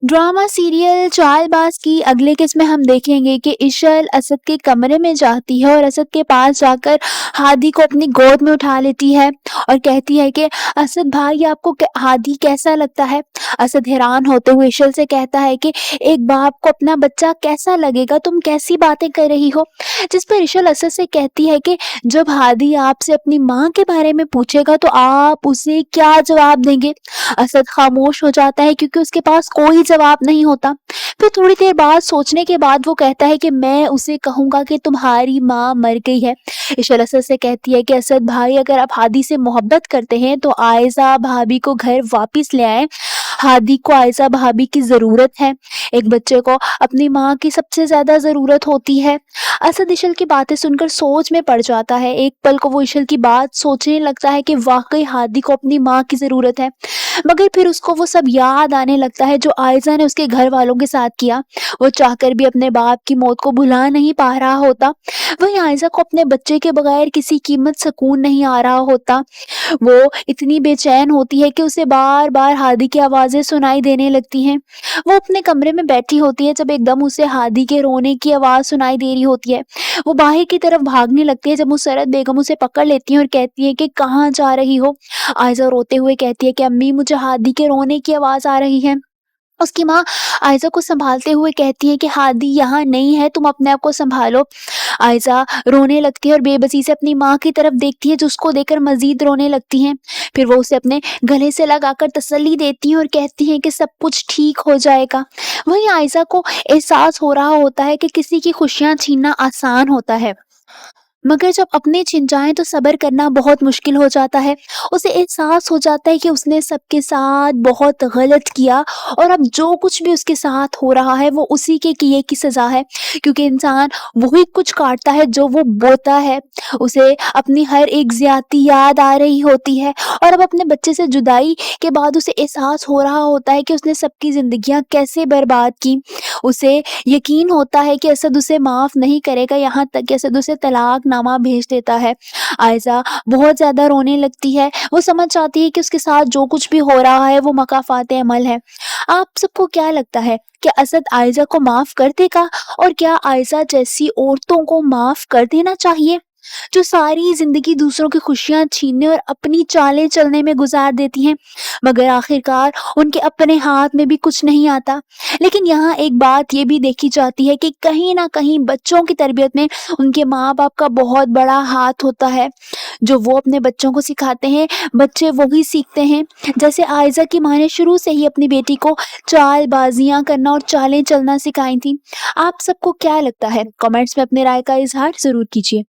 Drama serial Chaalbaaz की अगले किस्म में हम देखेंगे कि इशल असद के कमरे में जाती है और असद के पास जाकर हादी को अपनी गोद में उठा लेती है और कहती है कि असद भाई आपको हादी कैसा लगता है। असद हैरान होते हुए इशल से कहता है कि एक बाप को अपना बच्चा कैसा लगेगा, तुम कैसी बातें कर रही हो। जिस पर इशल असद से कहती है कि जब हादी आपसे अपनी माँ के बारे में पूछेगा तो आप उसे क्या जवाब देंगे। असद खामोश हो जाता है क्योंकि उसके पास कोई जवाब नहीं होता। फिर थोड़ी देर बाद सोचने के बाद वो कहता है कि मैं उसे कहूंगा कि तुम्हारी माँ मर गई है। इशल असद से कहती है कि असद भाई अगर आप हादी से मोहब्बत करते हैं तो आयजा भाभी को घर वापस ले आए। हादी को आयजा भाभी की जरूरत है। एक बच्चे को अपनी माँ की सबसे ज्यादा जरूरत होती है। असद इशल की बातें सुनकर सोच में पड़ जाता है। एक पल को वो इशल की बात सोचने लगता है कि वाकई हादी को अपनी माँ की जरूरत है, मगर फिर उसको वो सब याद आने लगता है जो आयजा ने उसके घर वालों के साथ किया। वो चाहकर भी अपने बाप की मौत को भुला नहीं पा रहा होता। वहीं आयजा को अपने बच्चे के बगैर किसी कीमत सुकून नहीं आ रहा होता। वो इतनी बेचैन होती है कि उसे बार बार हादी की आवाजें सुनाई देने लगती हैं। वो अपने कमरे में बैठी होती है जब एकदम उसे हादी के रोने की आवाज सुनाई दे रही होती है। वो बाहर की तरफ भागने लगती है जब मुसरत बेगम उसे पकड़ लेती है और कहती है कि कहाँ जा रही हो। आयजा रोते हुए कहती है कि अम्मी मुझे हादी के रोने की आवाज आ रही है। उसकी माँ आयजा को संभालते हुए कहती है कि हादी यहाँ नहीं है, तुम अपने आप को संभालो। आयजा रोने लगती है और बेबसी से अपनी माँ की तरफ देखती है जो उसको देखकर मजीद रोने लगती है। फिर वो उसे अपने गले से लगाकर तसल्ली देती है और कहती है कि सब कुछ ठीक हो जाएगा। वहीं आयजा को एहसास हो रहा होता है कि किसी की खुशियाँ छीनना आसान होता है, मगर जब अपने छिन जाएं तो सब्र करना बहुत मुश्किल हो जाता है। उसे एहसास हो जाता है कि उसने सबके साथ बहुत गलत किया और अब जो कुछ भी उसके साथ हो रहा है वो उसी के किए की सजा है, क्योंकि इंसान वही कुछ काटता है जो वो बोता है। उसे अपनी हर एक ज्यादती याद आ रही होती है और अब अपने बच्चे से जुदाई के बाद उसे एहसास हो रहा होता है कि उसने सबकी जिंदगियां कैसे बर्बाद की। उसे यकीन होता है कि असद उसे माफ नहीं करेगा, यहाँ तक कि असद उसे तलाक नामा भेज देता है। आयजा बहुत ज्यादा रोने लगती है। वो समझ जाती है कि उसके साथ जो कुछ भी हो रहा है वो मकाफात अमल है। आप सबको क्या लगता है कि असद आयजा को माफ कर देगा, और क्या आयजा जैसी औरतों को माफ कर देना चाहिए जो सारी जिंदगी दूसरों की खुशियां छीनने और अपनी चालें चलने में गुजार देती हैं, मगर आखिरकार उनके अपने हाथ में भी कुछ नहीं आता। लेकिन यहाँ एक बात ये भी देखी जाती है कि कहीं ना कहीं बच्चों की तरबियत में उनके माँ बाप का बहुत बड़ा हाथ होता है। जो वो अपने बच्चों को सिखाते हैं बच्चे वही सीखते हैं। जैसे आयजा की माँ ने शुरू से ही अपनी बेटी को चालबाजियां करना और चालें चलना सिखाई थी। आप सबको क्या लगता है? कमेंट्स में अपनी राय का इजहार जरूर कीजिए।